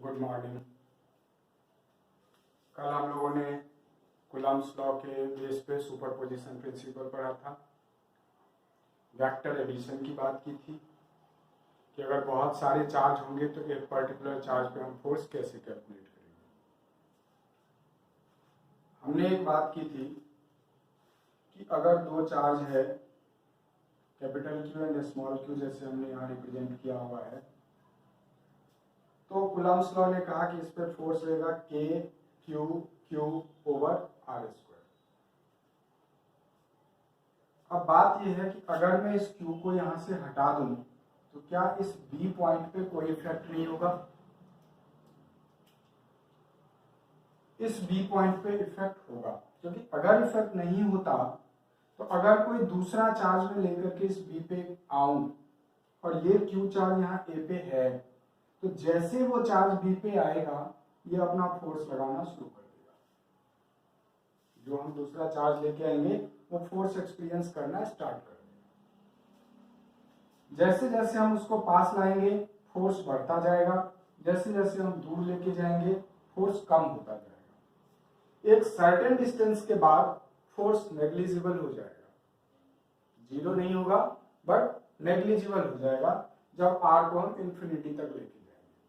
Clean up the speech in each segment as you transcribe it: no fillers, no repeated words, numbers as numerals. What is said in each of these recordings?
Good morning. कल हम लोगों ने कूलम्ब्स लॉ के बेस पे सुपरपोजिशन प्रिंसिपल पढ़ा था। वेक्टर एडिशन की बात की थी कि अगर बहुत सारे चार्ज होंगे तो एक पर्टिकुलर चार्ज पे हम फोर्स कैसे कैलकुलेट करेंगे। हमने एक बात की थी कि अगर दो चार्ज है capital Q and small Q, जैसे हमने यहाँ रिप्रेजेंट किया हुआ है, तो कूलम्ब्स लॉ ने कहा कि इस पर फोर्स रहेगा k q q over r square. अब बात यह है कि अगर मैं इस क्यू को यहां से हटा दूं तो क्या इस बी पॉइंट पे कोई इफेक्ट नहीं होगा? इस बी पॉइंट पे इफेक्ट होगा, क्योंकि अगर इफेक्ट नहीं होता तो अगर कोई दूसरा चार्ज में लेकर के इस बी पे आऊं और ये क्यू चार्ज यहाँ ए पे है, तो जैसे वो चार्ज बी पे आएगा ये अपना फोर्स लगाना शुरू कर देगा। जो हम दूसरा चार्ज लेके आएंगे वो फोर्स एक्सपीरियंस करना स्टार्ट कर देगा। जैसे जैसे हम उसको पास लाएंगे फोर्स बढ़ता जाएगा, जैसे जैसे हम दूर लेके जाएंगे फोर्स कम होता जाएगा। एक सर्टेन डिस्टेंस के बाद फोर्स नेग्लिजिबल हो जाएगा, जीरो नहीं होगा बट नेग्लिजिबल हो जाएगा जब आर को हम इंफिनिटी तक लेके जाएंगे।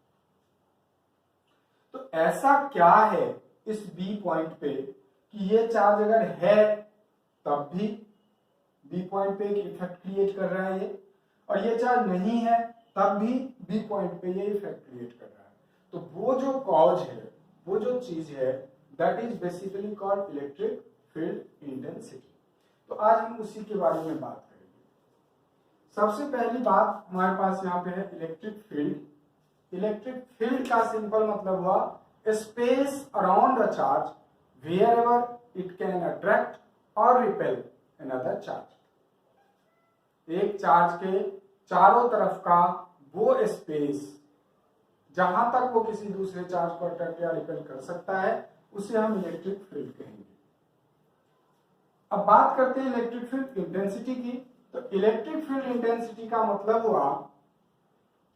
तो ऐसा क्या है इस बी पॉइंट पे कि ये चार्ज अगर है तब भी बी पॉइंट पे एक इफेक्ट क्रिएट कर रहा है ये, और ये चार्ज नहीं है तब भी बी पॉइंट पे ये इफेक्ट क्रिएट कर रहा है। तो वो जो कॉज है, वो जो चीज है, that is basically called electric field intensity. तो आज हम उसी के बारे में बात करेंगे। सबसे पहली बात हमारे पास यहाँ पे है इलेक्ट्रिक फील्ड। इलेक्ट्रिक फील्ड का सिंपल मतलब हुआ space around a charge wherever it can attract or repel another charge। एक चार्ज के चारों तरफ का वो स्पेस जहां तक वो किसी दूसरे चार्ज को अट्रैक्ट या रिपेल कर सकता है उसे हम इलेक्ट्रिक फील्ड कहेंगे। अब बात करते हैं इलेक्ट्रिक फील्ड इंटेंसिटी की। तो इलेक्ट्रिक फील्ड इंटेंसिटी का मतलब हुआ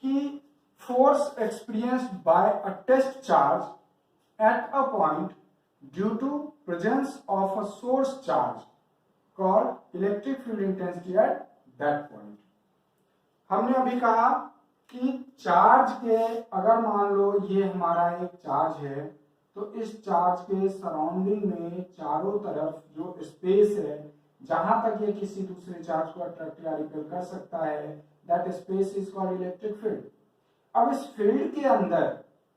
कि force experienced by a test charge at a point due to presence of a source charge called electric field intensity at that point। हमने अभी कहा कि चार्ज के अगर मान लो ये हमारा एक चार्ज है तो इस चार्ज के सराउंडिंग में चारों तरफ जो स्पेस है जहां तक ये किसी दूसरे चार्ज को अट्रैक्ट या रिपेल कर सकता है, that space is called electric field. अब इस फील्ड के अंदर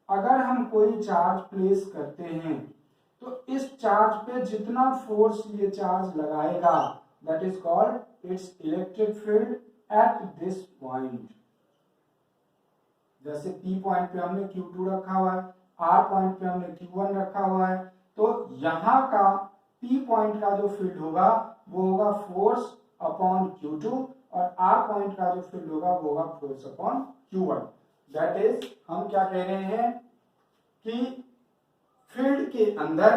अगर हम कोई चार्ज प्लेस करते हैं तो इस चार्ज पे जितना फोर्स ये चार्ज लगाएगा that is called its electric field at this point. जैसे P पॉइंट पे हमने Q2 रखा हुआ है, R पॉइंट पे हमने Q1 रखा हुआ है, तो यहाँ का P पॉइंट का जो फील्ड होगा वो होगा फोर्स अपॉन Q2 और R पॉइंट का जो फील्ड होगा वो होगा force upon Q1। That is हम क्या कह रहे हैं कि फील्ड के अंदर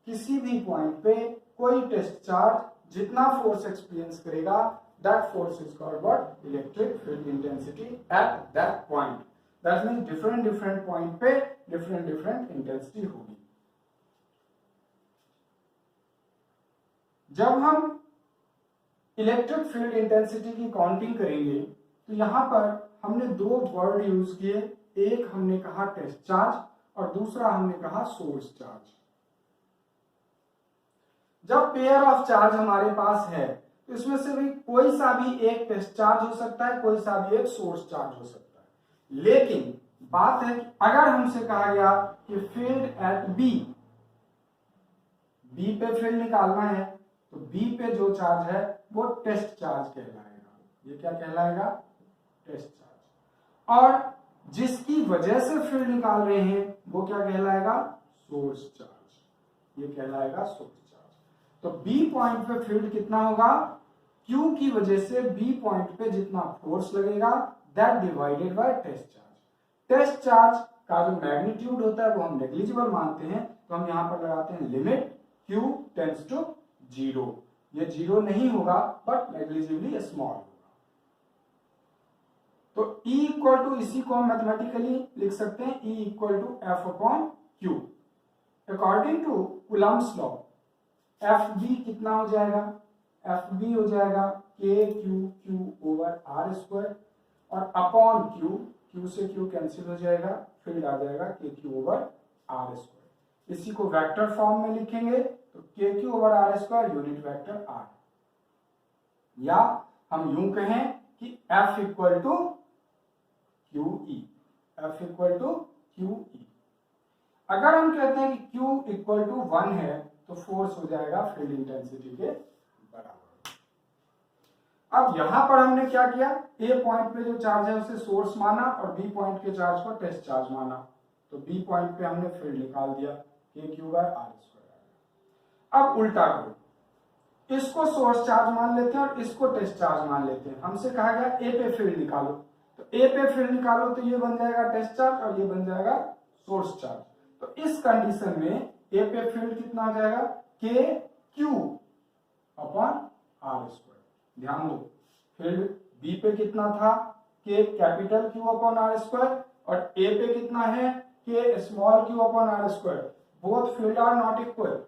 किसी भी पॉइंट पे कोई टेस्ट चार्ज जितना फोर्स एक्सपीरियंस करेगा that force is called what? Electric field intensity at that point. That means different different point पे डिफरेंट डिफरेंट इंटेंसिटी होगी। जब हम इलेक्ट्रिक फील्ड इंटेंसिटी की काउंटिंग करेंगे तो यहां पर हमने दो वर्ड यूज किए। एक हमने कहा टेस्ट चार्ज और दूसरा हमने कहा सोर्स चार्ज। जब पेयर ऑफ चार्ज हमारे पास है तो इसमें से भी कोई सा भी एक टेस्ट चार्ज हो सकता है, कोई सा भी एक सोर्स चार्ज हो सकता है। लेकिन बात है कि अगर हमसे कहा गया कि फील्ड एट बी पे फील्ड निकालना है तो बी पे जो चार्ज है वो टेस्ट चार्ज कहलाएगा। ये क्या कहलाएगा? Test charge. और जिसकी वजह से फील्ड निकाल रहे हैं वो क्या कहलाएगा? Source charge. ये कहलाएगा सोर्स चार्ज। तो बी पॉइंट पे फील्ड कितना होगा? क्यू की वजह से बी पॉइंट पे जितना फोर्स लगेगा that divided by test charge. Test charge का जो मैग्नीट्यूड होता है वो हम नेग्लिजिबल मानते हैं, तो हम यहां पर लगाते हैं लिमिट क्यू टेंड्स टू 0। ये 0 नहीं होगा बट नेग्लिजिबली स्मॉल होगा। तो E इक्वल टू, इसी को हम मैथमेटिकली लिख सकते हैं E equal to F upon Q. According to Coulomb's law F B कितना हो जाएगा, एफ बी हो जाएगा k q q over r square और अपॉन क्यू, क्यू से क्यू कैंसिल हो जाएगा, फील्ड आ जाएगा k q over r square. इसी को वेक्टर फॉर्म में लिखेंगे तो k q over r square unit vector r, या हम यूं कहें कि F equal to q E, F equal to q E. अगर हम कहते हैं कि Q इक्वल टू 1 है तो फोर्स हो जाएगा फील्ड इंटेंसिटी के बराबर। अब यहां पर हमने क्या किया, A पॉइंट पे जो चार्ज है उसे सोर्स माना और B पॉइंट के चार्ज को टेस्ट चार्ज माना, तो B पॉइंट पे हमने फील्ड निकाल दिया के क्यू बाय आर स्क्वायर। अब उल्टा करो, इसको सोर्स चार्ज मान लेते हैं और इसको टेस्ट चार्ज मान लेते हैं। हमसे कहा गया ए पे फील्ड निकालो, तो ए पे फील्ड निकालो तो ये बन जाएगा टेस्ट चार्ज और ये बन जाएगा सोर्स चार्ज। तो इस कंडीशन में ए पे फील्ड कितना आ जाएगा, k Q upon r square. ध्यान दो, फील्ड बी पे कितना था, k capital q upon r square, और ए पे कितना है, k small q upon r square. Both field are not equal,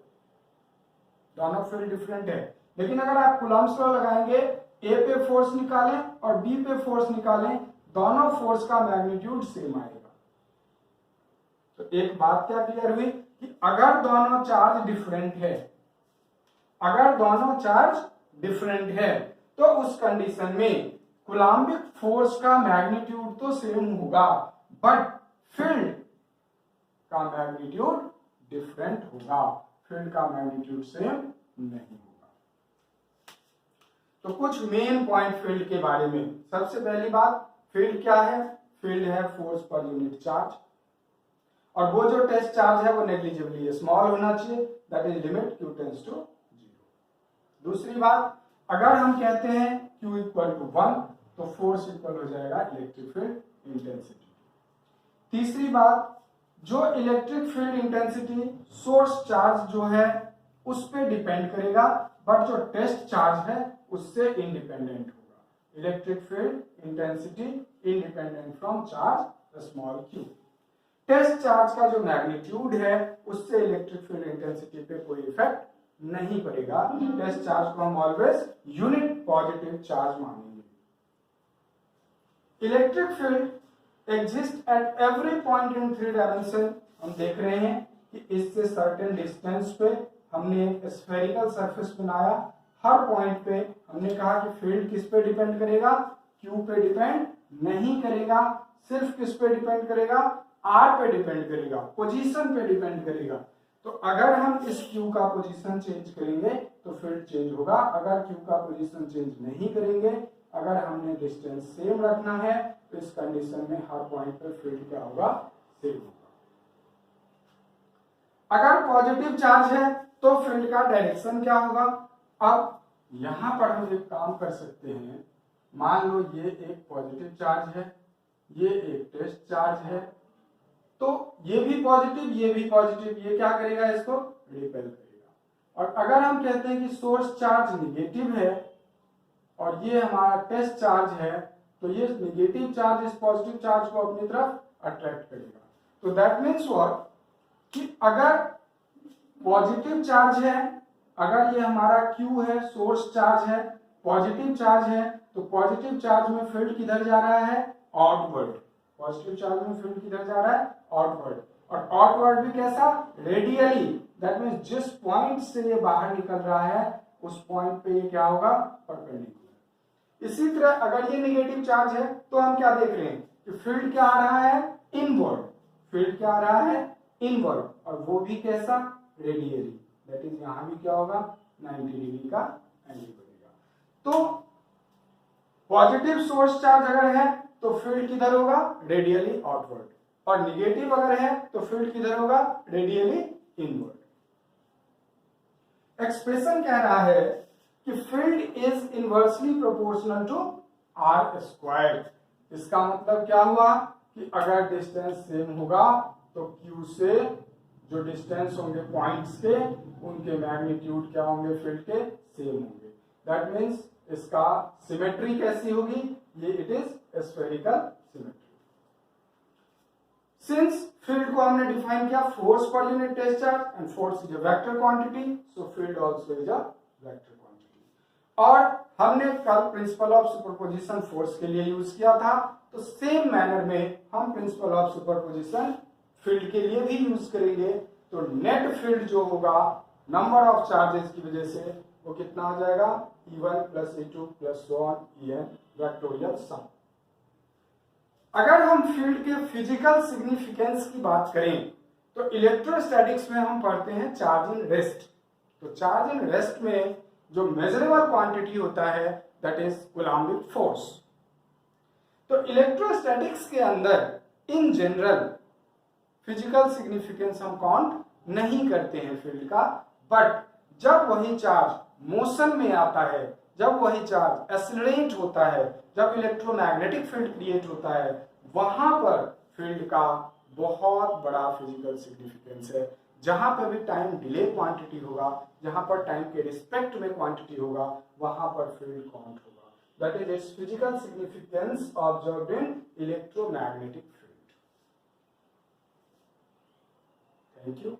दोनों फील्ड डिफरेंट है। लेकिन अगर आप कूलम्ब्स लॉ लगाएंगे, ए पे फोर्स निकालें और बी पे फोर्स निकालें, दोनों फोर्स का मैग्नीट्यूड सेम आएगा। तो एक बात क्या क्लियर हुई कि अगर दोनों चार्ज डिफरेंट है, अगर दोनों चार्ज डिफरेंट है तो उस कंडीशन में कूलम्बिक फोर्स का मैग्नीट्यूड तो सेम होगा बट फील्ड का मैग्नीट्यूड डिफरेंट होगा, फील्ड का मैग्नीट्यूड सेम नहीं होगा। तो कुछ मेन पॉइंट फील्ड के बारे में। सबसे पहली बात, फील्ड क्या है, फील्ड है फोर्स पर यूनिट चार्ज, और वो जो टेस्ट चार्ज है वो नेग्लिजिबली स्मॉल होना चाहिए, that is limit q tends to 0। दूसरी बात, अगर हम कहते हैं q इक्वल टू 1 तो फोर्स इक्वल हो जाएगा इलेक्ट्रिक फील्ड इंटेंसिटी। तीसरी बात, जो electric field intensity source charge जो है उस पे डिपेंड करेगा, बट जो टेस्ट चार्ज है उससे इंडिपेंडेंट होगा। Electric field intensity independent from charge small q. Test charge का जो मैग्नीट्यूड है उससे इलेक्ट्रिक फील्ड इंटेंसिटी पे कोई इफेक्ट नहीं पड़ेगा। टेस्ट चार्ज को हम ऑलवेज यूनिट पॉजिटिव चार्ज मानेंगे। Electric field exist at every point in 3 dimension. हम देख रहे हैं कि इससे सर्टेन डिस्टेंस पे हमने एक स्फेरिकल सरफेस बनाया, हर पॉइंट पे हमने कहा कि फील्ड किस पे डिपेंड करेगा, क्यू पे डिपेंड नहीं करेगा, सिर्फ किस पे डिपेंड करेगा, आर पे डिपेंड करेगा, पोजीशन पे डिपेंड करेगा। तो अगर हम इस क्यू का पोजीशन चेंज करेंगे तो फील्ड चेंज होगा, अगर क्यू का पोजीशन चेंज नहीं करेंगे, अगर हमने डिस्टेंस सेम रखना है तो इस कंडीशन में हर पॉइंट पर फील्ड क्या होगा, सेम होगा। अगर पॉजिटिव चार्ज है तो फील्ड का डायरेक्शन क्या होगा। अब यहां पर हम एक काम कर सकते हैं, मान लो ये एक पॉजिटिव चार्ज है, ये एक टेस्ट चार्ज है, तो ये भी पॉजिटिव ये भी पॉजिटिव, ये क्या करेगा, इसको रिपेल करेगा। और अगर हम कहते हैं कि सोर्स चार्ज निगेटिव है और ये हमारा टेस्ट चार्ज है, तो ये निगेटिव चार्ज इस पॉजिटिव चार्ज को अपनी तरफ अट्रैक्ट करेगा। तो दैट मीन्स व्हाट, कि अगर पॉजिटिव चार्ज है, अगर ये हमारा Q है, सोर्स चार्ज है, पॉजिटिव चार्ज है, तो पॉजिटिव चार्ज में फील्ड किधर जा रहा है, आउटवर्ड। पॉजिटिव चार्ज में फील्ड किधर जा रहा है, आउटवर्ड। और आउटवर्ड भी कैसा, रेडियली। दैट मीन्स जिस पॉइंट से ये बाहर निकल रहा है उस पॉइंट पे ये क्या होगा, परपेंडिकुलर। इसी तरह अगर ये नेगेटिव चार्ज है तो हम क्या देख रहे हैं कि फील्ड क्या आ रहा है, इनवर्ड। फील्ड क्या आ रहा है, इनवर्ड, और वो भी कैसा, रेडियली। दैट इज यहां भी क्या होगा, 90 डिग्री का एंगल बनेगा। तो पॉजिटिव सोर्स चार्ज अगर है तो फील्ड किधर होगा, रेडियली आउटवर्ड, और निगेटिव अगर है तो फील्ड किधर होगा, रेडियली इनवर्ड। एक्सप्रेशन कह रहा है कि field is inversely proportional to r square. इसका मतलब क्या हुआ कि अगर डिस्टेंस सेम होगा तो क्यू से जो डिस्टेंस होंगे पॉइंट्स के, उनके मैग्नीट्यूड क्या होंगे, फील्ड के सेम होंगे। दैट मीन्स इसका सिमेट्री कैसी होगी, ये it is spherical symmetry. Since field को हमने डिफाइन किया force per unit test charge and force is a vector quantity, so field also is a vector quantity. और हमने कल प्रिंसिपल ऑफ सुपरपोजिशन फोर्स के लिए यूज किया था, तो सेम मैनर में हम प्रिंसिपल ऑफ सुपरपोजिशन फील्ड के लिए भी यूज करेंगे। तो नेट फील्ड जो होगा नंबर ऑफ चार्जेस की वजह से वो कितना हो जाएगा, E1 plus E2 plus so on En vectorial sum. अगर हम फील्ड के फिजिकल सिग्निफिकेंस की बात करें तो इलेक्ट्रोस्टैटिक्स में हम पढ़ते हैं चार्ज इन रेस्ट। तो चार्ज इन रेस्ट में जो मेजरेबल क्वांटिटी होता है दैट इज कूलम्बिक फोर्स। तो इलेक्ट्रोस्टैटिक्स के अंदर इन जनरल फिजिकल सिग्निफिकेंस हम काउंट नहीं करते हैं फील्ड का, बट जब वही चार्ज मोशन में आता है, जब वही चार्ज एक्सेलरेट होता है, जब इलेक्ट्रोमैग्नेटिक फील्ड क्रिएट होता है, वहां पर फील्ड का बहुत बड़ा फिजिकल सिग्निफिकेंस है। जहां पर भी टाइम डिले क्वांटिटी होगा, जहां पर टाइम के रिस्पेक्ट में क्वांटिटी होगा, वहां पर फील्ड काउंट होगा। That is it's physical significance observed in electromagnetic field. Thank you.